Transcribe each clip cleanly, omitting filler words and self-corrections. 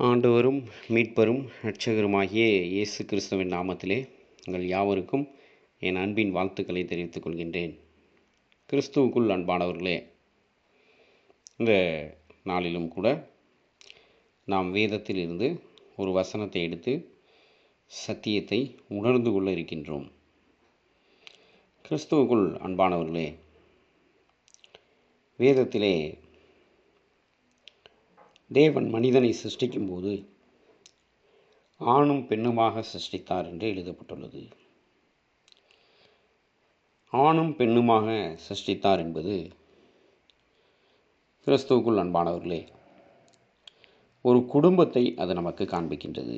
ஆண்டவரும் மீட்பரும் இரட்சகருமாகிய இயேசு கிறிஸ்துவின் நாமத்திலே உங்கள் யாவருக்கும் என் அன்பின் வாழ்த்துக்களை தெரிவித்துக் கொள்கின்றேன். கிறிஸ்துவுக்குள் அன்பானவர்களே, இந்த நாளிலும் கூட நாம் வேதத்தில் இருந்து ஒரு வசனத்தை எடுத்து சத்தியத்தை உணர்ந்து கொள்ள இருக்கின்றோம். கிறிஸ்துவுக்குள் அன்பானவர்களே, வேதத்திலே தேவன் மனிதனை சிருஷ்டிக்கும்போது ஆணும் பெண்ணுமாக சிருஷ்டித்தார் என்று எழுதப்பட்டுள்ளது. ஆணும் பெண்ணுமாக சிருஷ்டித்தார் என்பது கிறிஸ்துவுக்குள் அன்பானவர்களே ஒரு குடும்பத்தை அது நமக்கு காண்பிக்கின்றது.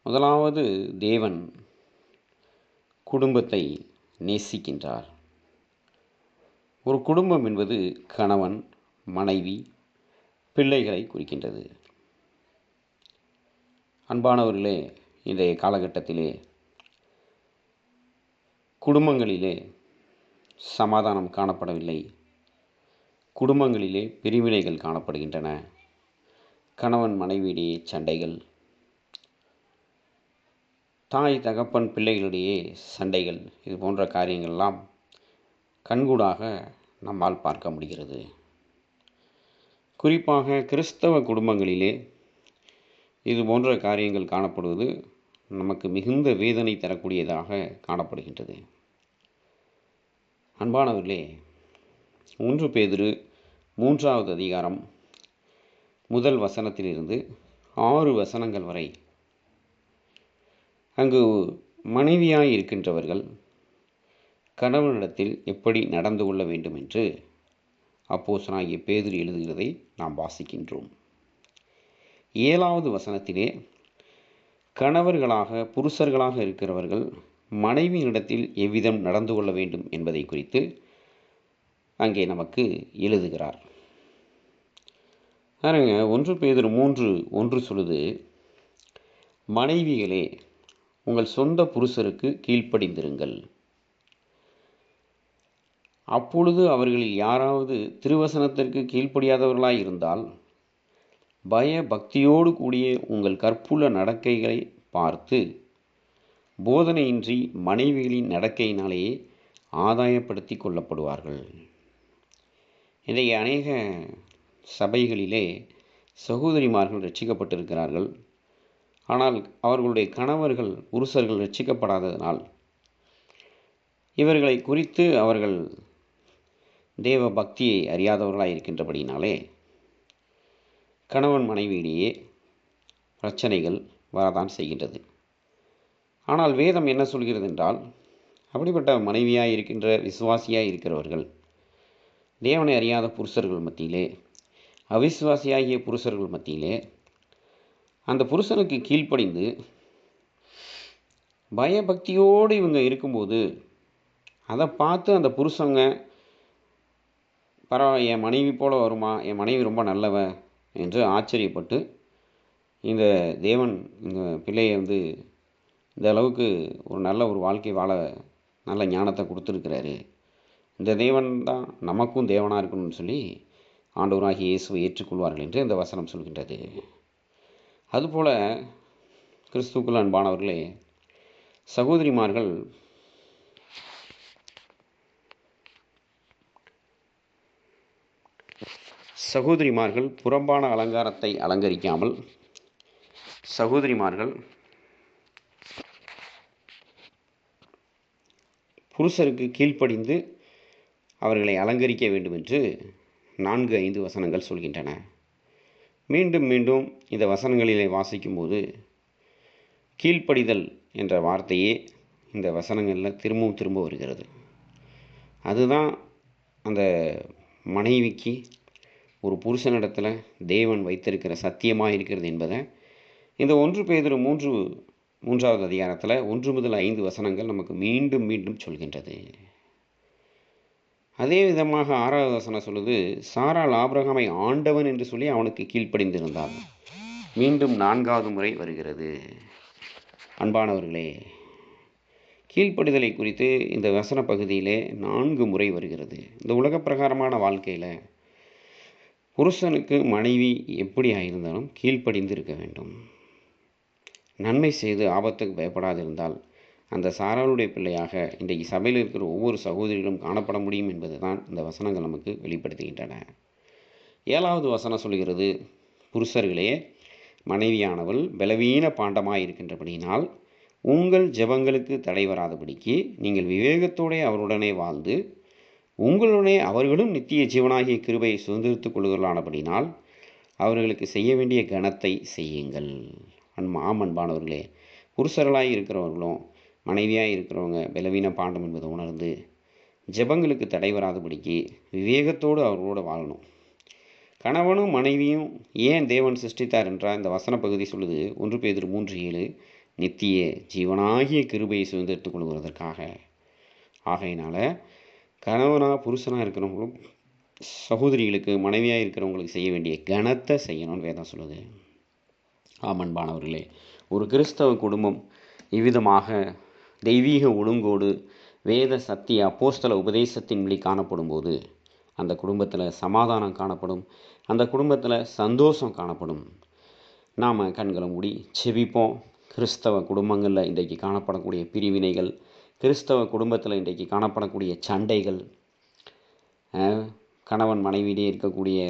முதலாவது, தேவன் குடும்பத்தை நேசிக்கின்றார். ஒரு குடும்பம் என்பது கணவன், மனைவி, பிள்ளைகளை குறிக்கின்றது. அன்பானவர்களே, இன்றைய காலகட்டத்திலே குடும்பங்களிலே சமாதானம் காணப்படவில்லை. குடும்பங்களிலே பிரிவினைகள் காணப்படுகின்றன. கணவன் மனைவியிடையே சண்டைகள், தாய் தகப்பன் பிள்ளைகளிடையே சண்டைகள், இது போன்ற காரியங்கள்லாம் கண்கூடாக நம்மால் பார்க்க முடிகிறது. குறிப்பாக கிறிஸ்தவ குடும்பங்களிலே இது போன்ற காரியங்கள் காணப்படுவது நமக்கு மிகுந்த வேதனை தரக்கூடியதாக காணப்படுகின்றது. அன்பானவர்களே, 1 பேதுரு 3வது அதிகாரம் முதல் வசனத்திலிருந்து 6 வசனங்கள் வரை அங்கு மனைவியாய் இருக்கின்றவர்கள் கணவனிடத்தில் எப்படி நடந்து கொள்ள வேண்டும் என்று அப்போஸ்தலனாகிய பேதுரு எழுதுகிறதை நாம் வாசிக்கின்றோம். 7வது வசனத்திலே கணவர்களாக புருஷர்களாக இருக்கிறவர்கள் மனைவியினிடத்தில் எவ்விதம் நடந்து கொள்ள வேண்டும் என்பதை குறித்து அங்கே நமக்கு எழுதுகிறார். 1 பேதுரு 3:1 சொல்லுது, மனைவிகளே உங்கள் சொந்த புருஷருக்கு கீழ்ப்படிந்திருங்கள். அப்பொழுது அவர்களில் யாராவது திருவசனத்திற்கு கீழ்ப்படியாதவர்களாய் இருந்தால் பய பக்தியோடு கூடிய உங்கள் கற்புள்ள நடக்கைகளை பார்த்து போதனையின்றி மனைவிகளின் நடக்கையினாலேயே ஆதாயப்படுத்தி கொள்ளப்படுவார்கள். இன்றைய அநேக சபைகளிலே சகோதரிமார்கள் ரட்சிக்கப்பட்டிருக்கிறார்கள். ஆனால் அவர்களுடைய கணவர்கள் புருஷர்கள் ரட்சிக்கப்படாததனால் இவர்களை குறித்து அவர்கள் தேவ பக்தியை அறியாதவர்களாக இருக்கின்றபடினாலே கணவன் மனைவியிடையே பிரச்சனைகள் வரதான் செய்கின்றது. ஆனால் வேதம் என்ன சொல்கிறது என்றால், அப்படிப்பட்ட மனைவியாய் இருக்கின்ற விசுவாசியாய் இருக்கிறவர்கள் தேவனை அறியாத புருஷர்கள் மத்தியிலே, அவிசுவாசியாகிய புருஷர்கள் மத்தியிலே அந்த புருஷனுக்கு கீழ்ப்படிந்து பயபக்தியோடு இவங்க இருக்கும்போது அதை பார்த்து அந்த புருஷங்க பரவாயில்ல, என் மனைவி போல வருமா, என் மனைவி ரொம்ப நல்லவ என்று ஆச்சரியப்பட்டு இந்த தேவன் இந்த பிள்ளையை இந்த அளவுக்கு ஒரு நல்ல ஒரு வாழ்க்கை வாழ நல்ல ஞானத்தை கொடுத்துருக்கிறாரு, இந்த தேவன் தான் நமக்கும் தேவனாக இருக்கணும்னு சொல்லி ஆண்டவராகிய இயேசுவை ஏற்றுக்கொள்வார்கள் என்று இந்த வசனம் சொல்கின்றது. அதுபோல கிறிஸ்துவுக்குள் அன்பானவர்களே, சகோதரிமார்கள் புறம்பான அலங்காரத்தை அலங்கரிக்காமல் சகோதரிமார்கள் புருஷருக்கு கீழ்ப்படிந்து அவர்களை அலங்கரிக்க வேண்டும் என்று 4-5 வசனங்கள் சொல்கின்றன. மீண்டும் மீண்டும் இந்த வசனங்களிலே வாசிக்கும்போது கீழ்ப்படிதல் என்ற வார்த்தையே இந்த வசனங்களில் திரும்ப வருகிறது. அதுதான் அந்த மனைவிக்கு ஒரு புருஷனிடத்தில் தேவன் வைத்திருக்கிற சத்தியமாக இருக்கிறது என்பதை இந்த 1 பேதுரு 3வது அதிகாரத்தில் 1 முதல் 5 வசனங்கள் நமக்கு மீண்டும் மீண்டும் சொல்கின்றது. அதே விதமாக 6வது வசனம் சொல்லுது, சாராள் ஆபிரகாமை ஆண்டவன் என்று சொல்லி அவனுக்கு கீழ்ப்படிந்திருந்தாள். மீண்டும் 4வது முறை வருகிறது. அன்பானவர்களே, கீழ்ப்படிதலை குறித்து இந்த வசன பகுதியிலே 4 முறை வருகிறது. இந்த உலக பிரகாரமான வாழ்க்கையில் புருஷனுக்கு மனைவி எப்படியாக இருந்தாலும் கீழ்ப்படிந்து இருக்க வேண்டும். நன்மை செய்து ஆபத்துக்கு பயப்படாதிருந்தால் அந்த சாராளுடைய பிள்ளையாக இன்றைக்கு சபையில் இருக்கிற ஒவ்வொரு சகோதரிகளும் காணப்பட முடியும் என்பது தான் இந்த வசனங்கள் நமக்கு வெளிப்படுத்துகின்றன. 7வது வசனம் சொல்கிறது, புருஷர்களே, மனைவியானவள் பலவீன பாண்டமாய் இருக்கின்றபடியினால் உங்கள் ஜெபங்களுக்கு தடை வராதபடிக்கு நீங்கள் விவேகத்தோடே அவருடனே வாழ்ந்து உங்களுடனே அவர்களும் நித்திய ஜீவனாகிய கிருபையை சுதந்திரித்துக் கொள்கிறானபடினால் அவர்களுக்கு செய்ய வேண்டிய கனத்தை செய்யுங்கள். அன்பானவர்களே, புருஷர்களாய் இருக்கிறவர்களும் மனைவியாக இருக்கிறவங்க பலவீன பாண்டம் என்பதை உணர்ந்து ஜெபங்களுக்கு தடை வராதபடிக்கு விவேகத்தோடு அவர்களோடு வாழணும். கணவனும் மனைவியும் ஏன் தேவன் சிருஷ்டித்தார் என்றால் இந்த வசன பகுதி சொல்லுது, 1 பேதுரு 3:7, நித்திய ஜீவனாகிய கிருபையை சுதந்திரித்துக் கொள்வதற்காக. ஆகையினால கணவனாக புருஷனாக இருக்கிறவங்களும் சகோதரிகளுக்கு மனைவியாக இருக்கிறவங்களுக்கு செய்ய வேண்டிய கனத்தை செய்யணும்னு வேதம் சொல்லுது. அன்பானவர்களே, ஒரு கிறிஸ்தவ குடும்பம் இவ்விதமாக தெய்வீக ஒழுங்கோடு வேத சத்திய அப்போஸ்தல உபதேசத்தின் வழி காணப்படும் போது அந்த குடும்பத்தில் சமாதானம் காணப்படும், அந்த குடும்பத்தில் சந்தோஷம் காணப்படும். நாம் கண்களை மூடி செபிப்போம். கிறிஸ்தவ குடும்பங்களில் இன்றைக்கு காணப்படக்கூடிய பிரிவினைகள், கிறிஸ்தவ குடும்பத்தில் இன்றைக்கு காணப்படக்கூடிய சண்டைகள், கணவன் மனைவியிலே இருக்கக்கூடிய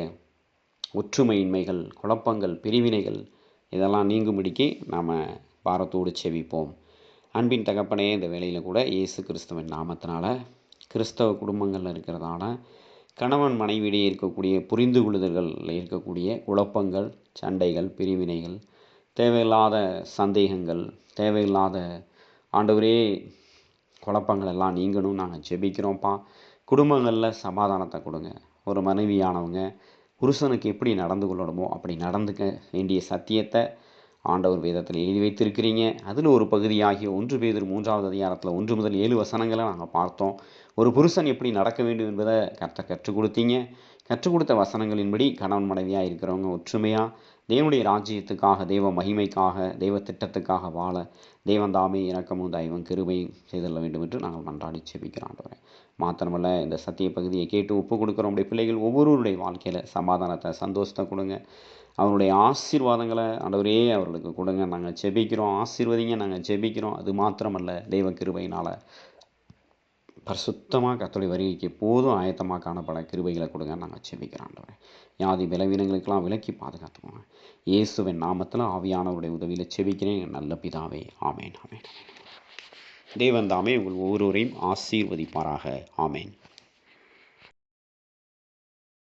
ஒற்றுமையின்மைகள், குழப்பங்கள், பிரிவினைகள் இதெல்லாம் நீங்கும்படிக்கு நாம் பாரத்தோடு செபிப்போம். அன்பின் தகப்பனே, இந்த வேளையில் கூட இயேசு கிறிஸ்துவின் நாமத்தினால கிறிஸ்தவ குடும்பங்களில் இருக்கிறதான கணவன் மனைவியிடையே இருக்கக்கூடிய புரிந்து கொள்ளுதல்களில் இருக்கக்கூடிய குழப்பங்கள், சண்டைகள், பிரிவினைகள், தேவையில்லாத சந்தேகங்கள், தேவையில்லாத ஆண்டவரே குழப்பங்கள் எல்லாம் நீங்கணும் நாங்கள் ஜெபிக்கிறோம்ப்பா. குடும்பங்களில் சமாதானத்தை கொடுங்க. ஒரு மனைவியானவங்க புருஷனுக்கு எப்படி நடந்து கொள்ளணுமோ அப்படி நடந்துக்க வேண்டிய சத்தியத்தை ஆண்டவர் வேதத்தில் எழுதி வைத்திருக்கிறீங்க. அதில் ஒரு பகுதியாகிய 1 பேதுரு 3வது அதிகாரத்தில் 1 முதல் 7 வசனங்களை நாங்கள் பார்த்தோம். ஒரு புருஷன் எப்படி நடக்க வேண்டும் என்பதை கற்றுக் கொடுத்தீங்க. கற்றுக் கொடுத்த வசனங்களின்படி கணவன் மனைவியாக இருக்கிறவங்க ஒற்றுமையாக தேவனுடைய ராஜ்யத்துக்காக, தேவ மகிமைக்காக, தெய்வ திட்டத்துக்காக வாழ தேவன் தாமே இரக்கமும் தயவும் கிருபையும் செய்தள்ள வேண்டும் என்று நாங்கள் மன்றாடி செபிக்கிறோம் ஆண்டவரே. மாத்திரமல்ல, இந்த சத்திய பகுதியை கேட்டு ஒப்பு கொடுக்குற நம்முடைய பிள்ளைகள் ஒவ்வொருவருடைய வாழ்க்கையில் சமாதானத்தை, சந்தோஷத்தை கொடுங்க. அவருடைய ஆசீர்வாதங்களை ஆண்டவரே அவர்களுக்கு கொடுங்க. நாங்கள் ஜெபிக்கிறோம். ஆசீர்வதிங்க, நாங்கள் ஜெபிக்கிறோம். அது மாத்திரமல்ல, தெய்வ கிருபையினால் பரிசுத்தமாக கர்த்தருடைய வருகைக்கு எப்போதும் ஆயத்தமாக காணப்பட கிருபைகளை கொடுங்க. நாங்கள் ஜெபிக்கிறோம் ஆண்டவரே. வியாதி பலவீனங்களுக்கெல்லாம் விலக்கி பாதுகாத்துக்கோங்க. இயேசுவின் நாமத்தில் ஆவியானவருடைய உதவியில் ஜெபிக்கிறேன் நல்ல பிதாவே. ஆமேன், ஆமேன். தேவன் தாமே உங்கள் ஒவ்வொருவரையும் ஆசீர்வதிப்பாராக. ஆமேன்.